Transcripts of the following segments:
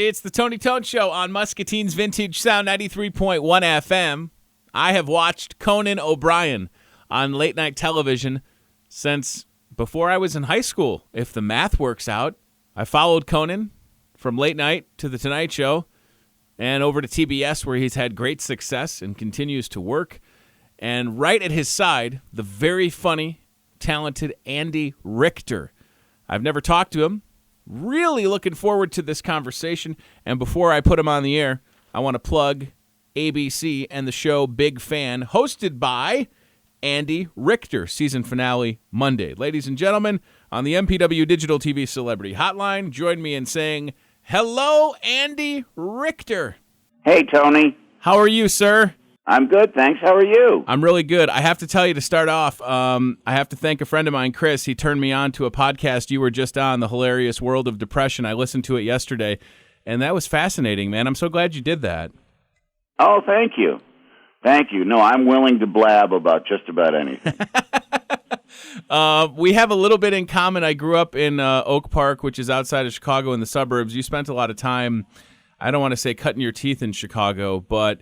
It's the Tony Tone Show on Muscatine's Vintage Sound 93.1 FM. I have watched Conan O'Brien on late night television since before I was in high school, if the math works out. I followed Conan from late night to The Tonight Show and over to TBS, where he's had great success and continues to work. And right at his side, the very funny, talented Andy Richter. I've never talked to him. Really looking forward to this conversation. And before I put him on the air, I want to plug ABC and the show Big Fan, hosted by Andy Richter. Season finale Monday. Ladies and gentlemen, on the MPW Digital TV Celebrity Hotline, join me in saying, hello, Andy Richter. Hey, Tony. How are you, sir? I'm good, thanks. How are you? I'm really good. I have to tell you to start off, I have to thank a friend of mine, Chris. He turned me on to a podcast you were just on, The Hilarious World of Depression. I listened to it yesterday, and that was fascinating, man. I'm so glad you did that. Oh, thank you. Thank you. No, I'm willing to blab about just about anything. We have a little bit in common. I grew up in Oak Park, which is outside of Chicago in the suburbs. You spent a lot of time, I don't want to say cutting your teeth in Chicago, but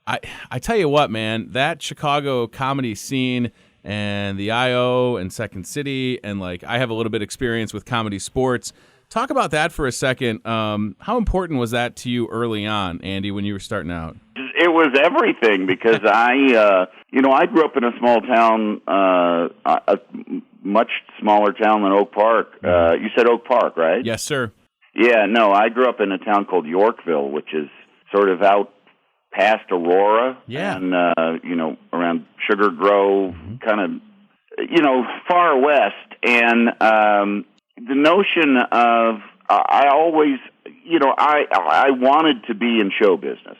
I tell you what, man, that Chicago comedy scene and the I.O. and Second City, and like I have a little bit of experience with comedy sports. Talk about that for a second. How important was that to you early on, Andy, when you were starting out? It was everything because I grew up in a small town, a much smaller town than Oak Park. You said Oak Park, right? Yes, sir. Yeah, no, I grew up in a town called Yorkville, which is sort of out past Aurora, and around Sugar Grove, kind of, far west. And the notion of I always, I wanted to be in show business,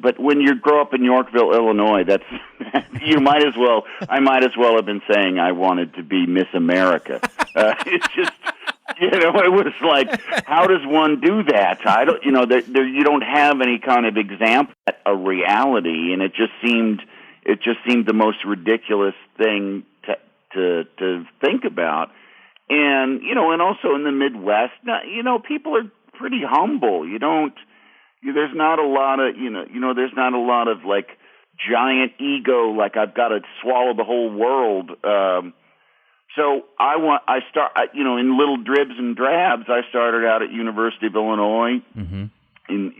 but when you grow up in Yorkville, Illinois, that's I might as well have been saying I wanted to be Miss America. It's just. It was like, how does one do that? I don't, you don't have any kind of example of a reality, and it just seemed the most ridiculous thing to think about. And and also in the Midwest, people are pretty humble. There's not a lot of there's not a lot of like giant ego, like I've got to swallow the whole world. So in little dribs and drabs. I started out at University of Illinois, and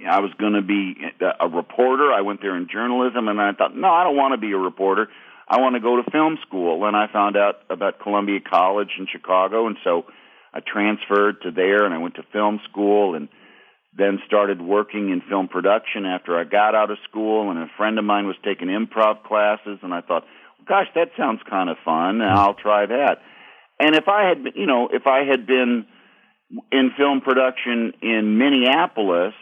I was going to be a reporter. I went there in journalism, and I thought, no, I don't want to be a reporter. I want to go to film school. And I found out about Columbia College in Chicago, and so I transferred to there, and I went to film school, and then started working in film production after I got out of school. And a friend of mine was taking improv classes, and I thought, gosh, that sounds kind of fun. I'll try that. And if I had been in film production in Minneapolis,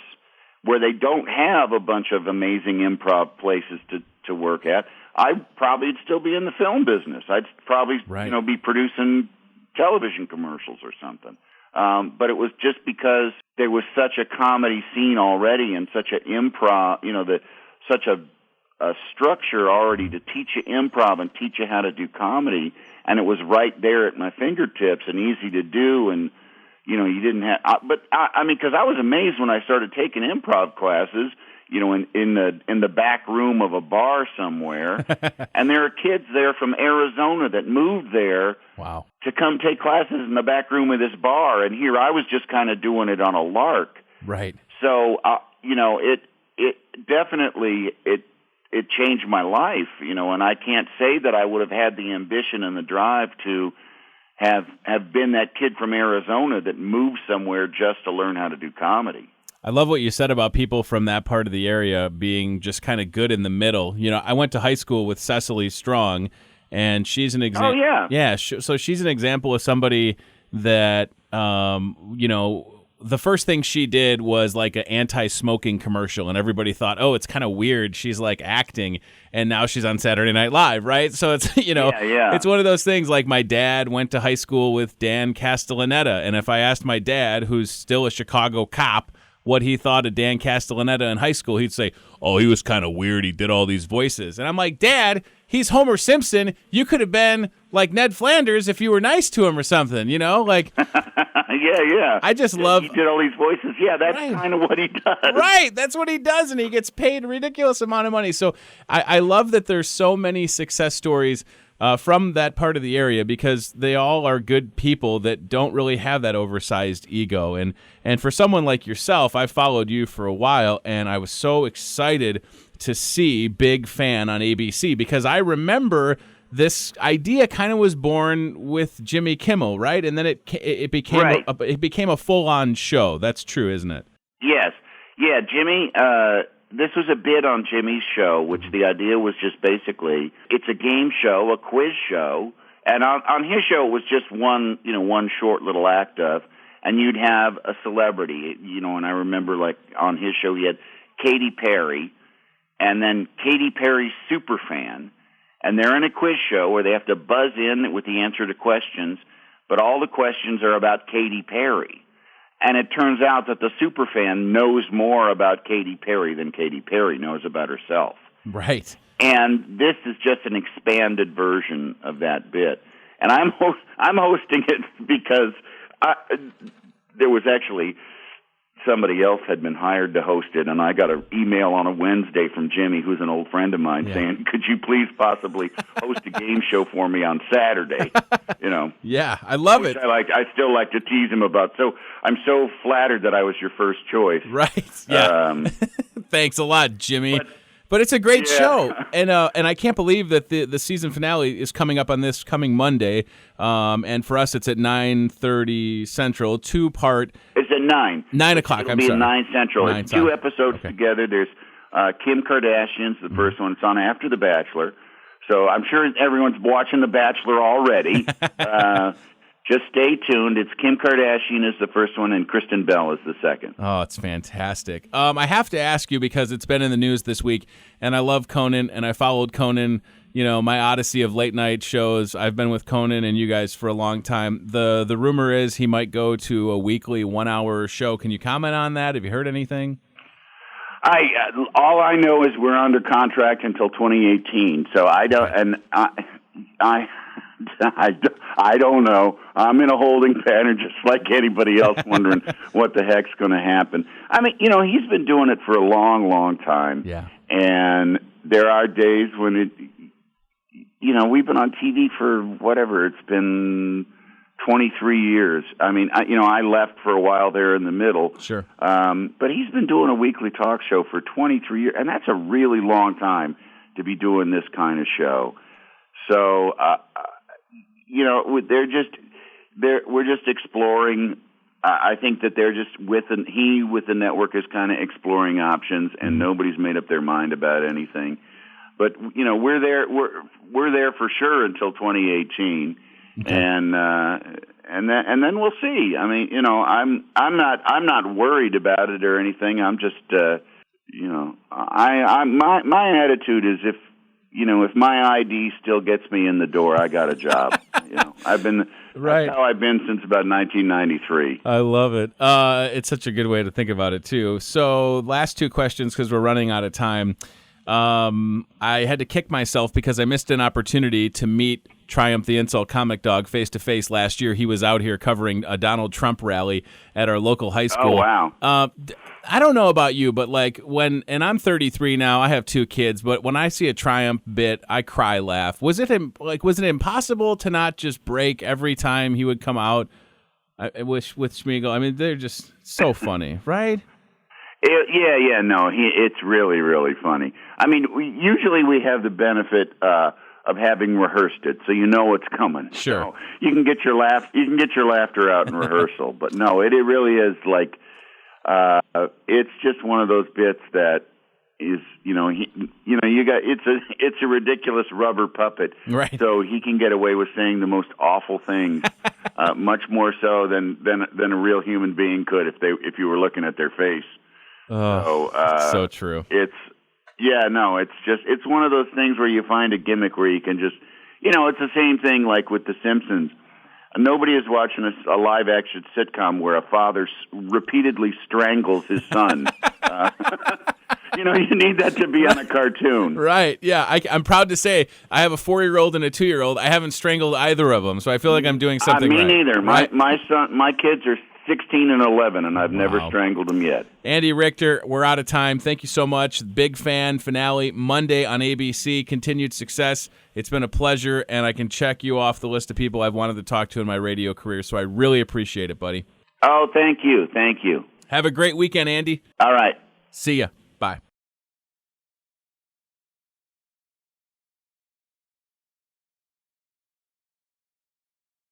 where they don't have a bunch of amazing improv places to work at, I'd probably still be in the film business. I'd probably be producing television commercials or something. But it was just because there was such a comedy scene already and such an improv, such a structure already to teach you improv and teach you how to do comedy, and it was right there at my fingertips and easy to do, and you didn't have. Because I was amazed when I started taking improv classes, in the back room of a bar somewhere, and there are kids there from Arizona that moved there, wow, to come take classes in the back room of this bar, and here I was just kind of doing it on a lark, right? So it definitely it changed my life, and I can't say that I would have had the ambition and the drive to have been that kid from Arizona that moved somewhere just to learn how to do comedy. I love what you said about people from that part of the area being just kind of good in the middle. I went to high school with Cecily Strong, and she's an example. Oh, yeah. Yeah, so she's an example of somebody that, the first thing she did was like an anti-smoking commercial, and everybody thought, oh, it's kind of weird. She's like acting, and now she's on Saturday Night Live, right? So it's, It's one of those things. Like my dad went to high school with Dan Castellaneta, and if I asked my dad, who's still a Chicago cop, what he thought of Dan Castellaneta in high school, he'd say, oh, he was kind of weird. He did all these voices. And I'm like, Dad, he's Homer Simpson. You could have been like Ned Flanders if you were nice to him or something, like. Yeah. I just love. He did all these voices. Yeah, that's kind of what he does. Right, that's what he does, and he gets paid a ridiculous amount of money. So I love that there's so many success stories from that part of the area because they all are good people that don't really have that oversized ego. And for someone like yourself, I followed you for a while, and I was so excited to see Big Fan on ABC because I remember this idea kind of was born with Jimmy Kimmel, right? And then it became a full-on show. That's true, isn't it? Yes. Yeah, Jimmy, this was a bit on Jimmy's show, which the idea was just basically, it's a game show, a quiz show, and on his show it was just one short little act of, and you'd have a celebrity, and I remember like on his show he had Katy Perry, and then Katy Perry's superfan, and they're in a quiz show where they have to buzz in with the answer to questions, but all the questions are about Katy Perry. And it turns out that the superfan knows more about Katy Perry than Katy Perry knows about herself. Right. And this is just an expanded version of that bit. And I'm hosting it because there was actually somebody else had been hired to host it, and I got an email on a Wednesday from Jimmy, who's an old friend of mine, saying, could you please possibly host a game show for me on Saturday? Yeah, I love it. I still like to tease him about. So I'm so flattered that I was your first choice. Right, yeah. Thanks a lot, Jimmy. But it's a great show, and I can't believe that the season finale is coming up on this coming Monday, and for us it's at 9:30 Central, 2-part. It's at 9. 9 o'clock. It'll be at 9 Central. 9 it's 2 episodes together. There's Kim Kardashian's the first one. It's on after The Bachelor, so I'm sure everyone's watching The Bachelor already. Just stay tuned. It's Kim Kardashian is the first one, and Kristen Bell is the second. Oh, it's fantastic. I have to ask you because it's been in the news this week, and I love Conan, and I followed Conan, my odyssey of late night shows. I've been with Conan and you guys for a long time. The rumor is he might go to a weekly 1-hour show. Can you comment on that? Have you heard anything? All I know is we're under contract until 2018, so I don't, and I don't know. I'm in a holding pattern just like anybody else wondering what the heck's going to happen. I mean, he's been doing it for a long, long time. Yeah. And there are days when we've been on TV for whatever. It's been 23 years. I mean, I left for a while there in the middle. Sure. But he's been doing a weekly talk show for 23 years, and that's a really long time to be doing this kind of show. So, we're just exploring. I think that they're just with the network is kind of exploring options, and nobody's made up their mind about anything. But we're there. We're there for sure until 2018, okay. And then we'll see. I mean, I'm not worried about it or anything. I'm just my attitude is if my ID still gets me in the door, I got a job. I've been right. That's how I've been since about 1993. I love it. It's such a good way to think about it too. So, last 2 questions because we're running out of time. I had to kick myself because I missed an opportunity to meet Triumph the Insult Comic Dog face to face last year. He was out here covering a Donald Trump rally at our local high school. Oh wow! I don't know about you, but and I'm 33 now. I have 2 kids, but when I see a Triumph bit, I cry laugh. Was it impossible to not just break every time he would come out? I wish with Schmeagol. I mean, they're just so funny, right? No, it's really, really funny. I mean, usually we have the benefit of having rehearsed it, so you know what's coming. Sure, so you can get your laughter out in rehearsal. But no, it really is like. It's just one of those bits that is, it's a ridiculous rubber puppet. Right. So he can get away with saying the most awful things, much more so than a real human being could if you were looking at their face. Oh, so true. It's one of those things where you find a gimmick where you can just, it's the same thing like with The Simpsons. Nobody is watching a live-action sitcom where a father repeatedly strangles his son. You need that to be on a cartoon. Right, yeah. I'm proud to say I have a 4-year-old and a 2-year-old. I haven't strangled either of them, so I feel like I'm doing something me right. neither. Right? My kids are 16 and 11, and I've never strangled them yet. Andy Richter, we're out of time. Thank you so much. Big fan. Finale Monday on ABC. Continued success. It's been a pleasure, and I can check you off the list of people I've wanted to talk to in my radio career, so I really appreciate it, buddy. Oh, thank you. Thank you. Have a great weekend, Andy. All right. See ya.